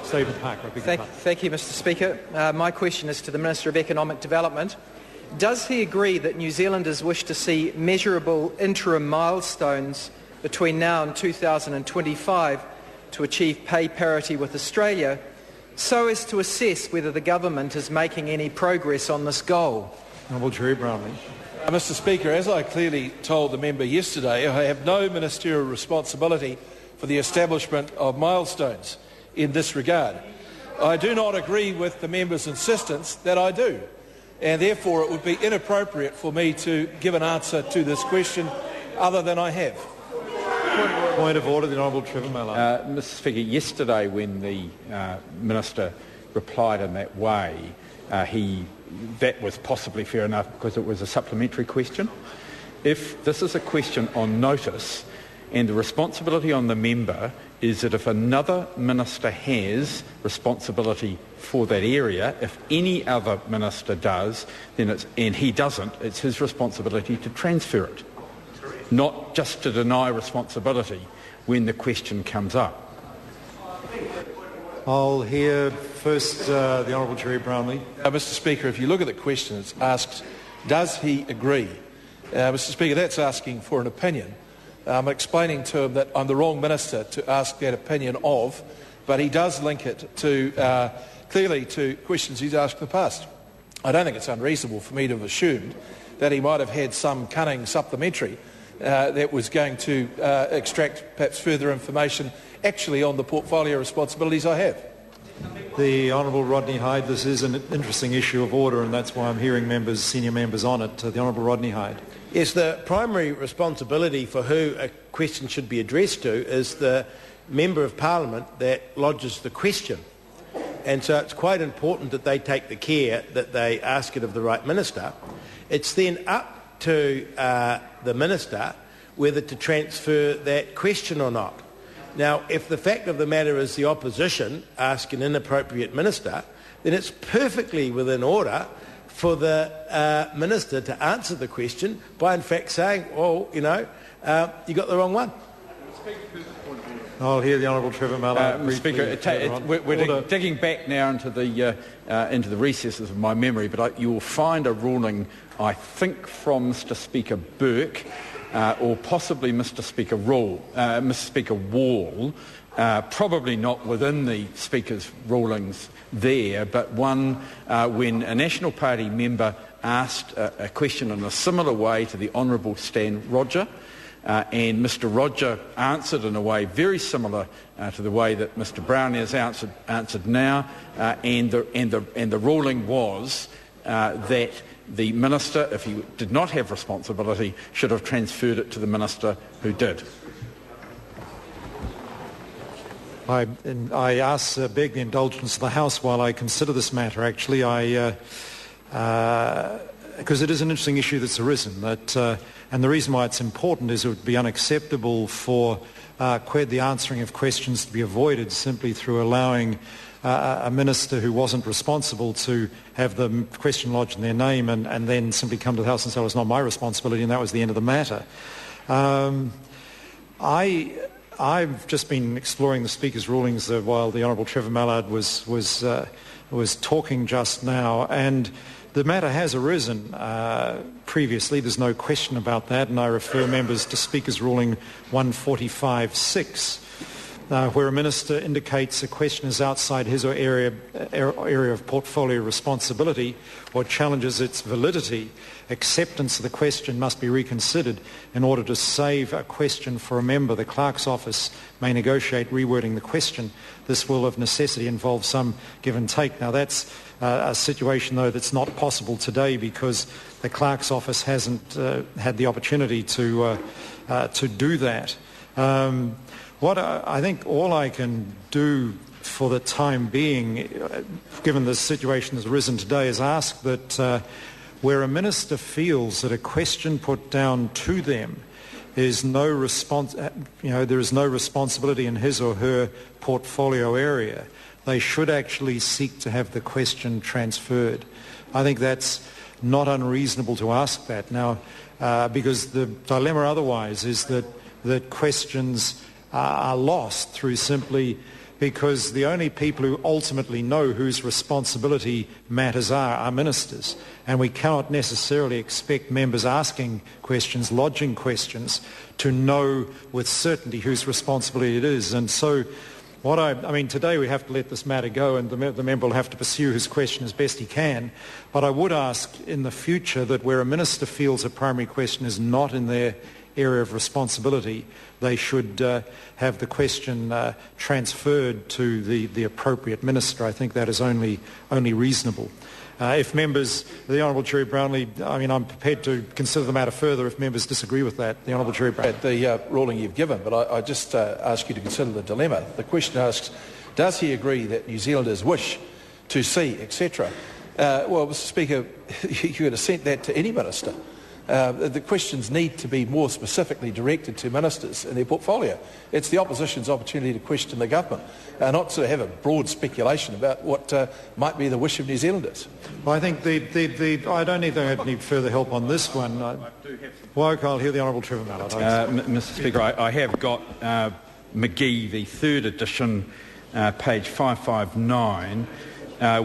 Stephen Parker. Thank you, Mr Speaker. My question is to the Minister of Economic Development. Does he agree that New Zealanders wish to see measurable interim milestones between now and 2025 to achieve pay parity with Australia, so as to assess whether the government is making any progress on this goal? Honourable Jerry Brownlee. Mr Speaker, as I clearly told the member yesterday, I have no ministerial responsibility for the establishment of milestones in this regard. I do not agree with the member's insistence that I do, and therefore it would be inappropriate for me to give an answer to this question other than I have. Point of order, the Honourable Trevor Mallard. Mr Speaker, yesterday when the Minister replied in that way, that was possibly fair enough because it was a supplementary question. If this is a question on notice, and the responsibility on the member is that if another minister has responsibility for that area, if any other minister does, then and he doesn't, it's his responsibility to transfer it, not just to deny responsibility when the question comes up. I'll hear first the Honourable Jerry Brownlee. Mr Speaker, if you look at the question, it's asked, does he agree? Mr Speaker, that's asking for an opinion. I'm explaining to him that I'm the wrong minister to ask that opinion of, but he does link it to clearly to questions he's asked in the past. I don't think it's unreasonable for me to have assumed that he might have had some cunning supplementary that was going to extract perhaps further information actually on the portfolio responsibilities I have. The Honourable Rodney Hyde. This is an interesting issue of order, and that's why I'm hearing senior members on it. The Honourable Rodney Hyde. Yes, the primary responsibility for who a question should be addressed to is the Member of Parliament that lodges the question. And so it's quite important that they take the care that they ask it of the right minister. It's then up to the minister whether to transfer that question or not. Now, if the fact of the matter is the opposition ask an inappropriate minister, then it's perfectly within order for the minister to answer the question by in fact saying, well, you got the wrong one. I'll hear the Honourable Trevor Mallard. Speaker, we're digging back now into the recesses of my memory, but you will find a ruling, I think, from Mr Speaker Burke or possibly Mr Speaker Wall, probably not within the Speaker's rulings there, but one when a National Party member asked a question in a similar way to the Honourable Stan Rodger, and Mr Rodger answered in a way very similar to the way that Mr Brown has answered now, and the ruling was that the minister, if he did not have responsibility, should have transferred it to the minister who did. I beg the indulgence of the House while I consider this matter. Actually, because it is an interesting issue that's arisen. And the reason why it's important is it would be unacceptable for the answering of questions to be avoided simply through allowing a minister who wasn't responsible to have the question lodged in their name and then simply come to the House and say, well, it's not my responsibility, and that was the end of the matter. I've just been exploring the Speaker's rulings while the Honourable Trevor Mallard was talking just now, and the matter has arisen previously. There's no question about that, and I refer members to Speaker's ruling 145.6, where a minister indicates a question is outside his or area of portfolio responsibility or challenges its validity. Acceptance of the question must be reconsidered in order to save a question for a member. The clerk's office may negotiate rewording the question. This will of necessity involve some give and take. Now that's a situation though that's not possible today because the clerk's office hasn't had the opportunity to do that. What I think all I can do for the time being, given the situation that's arisen today, is ask that where a minister feels that a question put down to them is no there is no responsibility in his or her portfolio area, they should actually seek to have the question transferred. I think that's not unreasonable to ask that now, because the dilemma otherwise is that questions are lost through simply because the only people who ultimately know whose responsibility matters are ministers. And we cannot necessarily expect members asking questions, lodging questions, to know with certainty whose responsibility it is. And so today we have to let this matter go, and the member will have to pursue his question as best he can. But I would ask in the future that where a minister feels a primary question is not in their area of responsibility, they should have the question transferred to the appropriate minister. I think that is only reasonable. If members, the Honourable Jerry Brownlee, I'm prepared to consider the matter further if members disagree with that. The Honourable Jerry Brownlee. The ruling you've given, but I just ask you to consider the dilemma. The question asks, does he agree that New Zealanders wish to see, etc.? Well, Mr Speaker, you could have sent that to any minister. The questions need to be more specifically directed to ministers in their portfolio. It's the opposition's opportunity to question the government, not to have a broad speculation about what might be the wish of New Zealanders. Well, I think I don't need further help on this one. I'll hear the Honourable Trevor Mallard. Mr Speaker, I have got McGee, the third edition, page 559,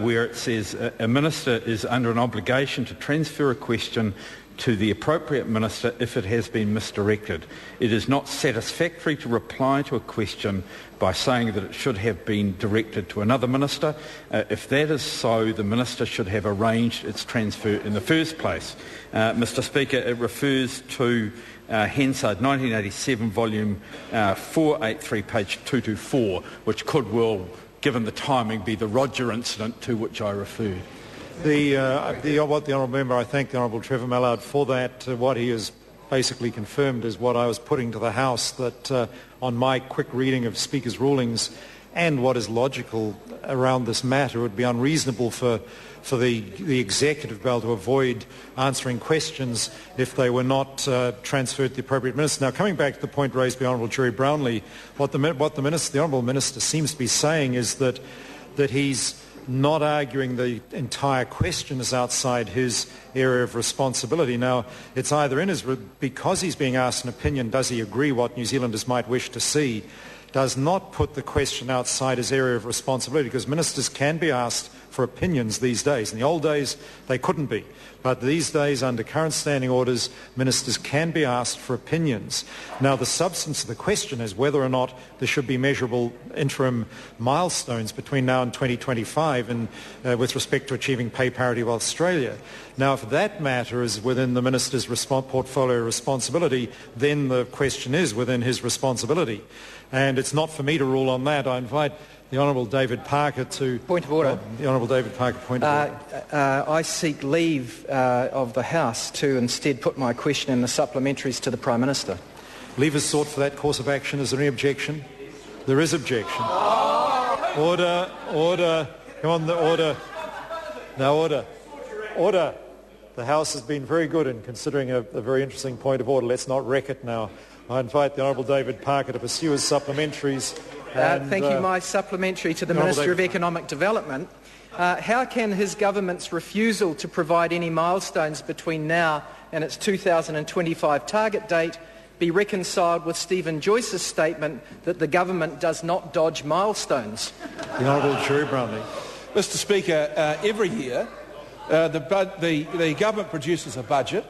where it says a minister is under an obligation to transfer a question to the appropriate minister if it has been misdirected. It is not satisfactory to reply to a question by saying that it should have been directed to another minister. If that is so, the minister should have arranged its transfer in the first place. Mr Speaker, it refers to Hansard 1987, volume 483, page 224, which could well, given the timing, be the Roger incident to which I referred. The Honourable Member, I thank the Honourable Trevor Mallard for that. What he has basically confirmed is what I was putting to the House, that on my quick reading of Speaker's rulings and what is logical around this matter, it would be unreasonable for the Executive to be able to avoid answering questions if they were not transferred to the appropriate minister. Now, coming back to the point raised by Honourable Jerry Brownlee, what the Honourable Minister seems to be saying is that he's not arguing the entire question is outside his area of responsibility. Now, it's either because he's being asked an opinion, does he agree what New Zealanders might wish to see, does not put the question outside his area of responsibility, because ministers can be asked for opinions these days. In the old days, they couldn't be. But these days, under current standing orders, ministers can be asked for opinions. Now, the substance of the question is whether or not there should be measurable interim milestones between now and 2025 with respect to achieving pay parity with Australia. Now, if that matter is within the minister's portfolio responsibility, then the question is within his responsibility. And it's not for me to rule on that. I invite the Honourable David Parker to... Point of order. The Honourable David Parker, point of order. I seek leave of the House to instead put my question in the supplementaries to the Prime Minister. Leave is sought for that course of action. Is there any objection? There is objection. Order. Come on, order. Now, order. The House has been very good in considering a very interesting point of order. Let's not wreck it now. I invite the Honourable David Parker to pursue his supplementaries. Thank you. My supplementary to the Minister of Economic Development. How can his government's refusal to provide any milestones between now and its 2025 target date be reconciled with Stephen Joyce's statement that the government does not dodge milestones? The Honourable Jerry Brownlee. Mr Speaker, every year the government produces a budget.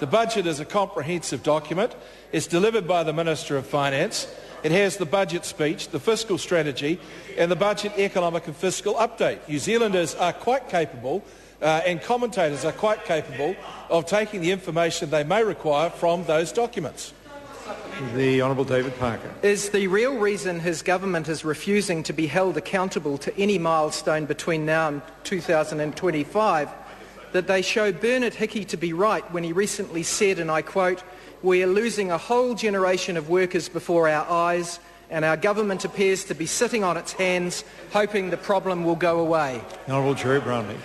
The budget is a comprehensive document. It's delivered by the Minister of Finance. It has the budget speech, the fiscal strategy and the budget economic and fiscal update. New Zealanders are quite capable and commentators are quite capable of taking the information they may require from those documents. The Honourable David Parker. Is the real reason his government is refusing to be held accountable to any milestone between now and 2025 that they show Bernard Hickey to be right when he recently said, and I quote, "We are losing a whole generation of workers before our eyes, and our government appears to be sitting on its hands, hoping the problem will go away"? The Honourable Jerry Brownlee.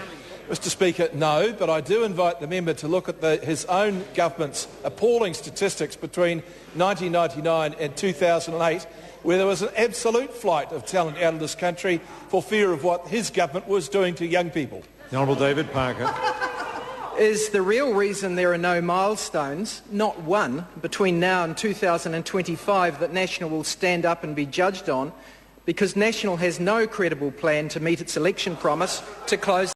Mr Speaker, no, but I do invite the member to look at his own government's appalling statistics between 1999 and 2008, where there was an absolute flight of talent out of this country for fear of what his government was doing to young people. The Honourable David Parker. Is the real reason there are no milestones, not one, between now and 2025 that National will stand up and be judged on, because National has no credible plan to meet its election promise to close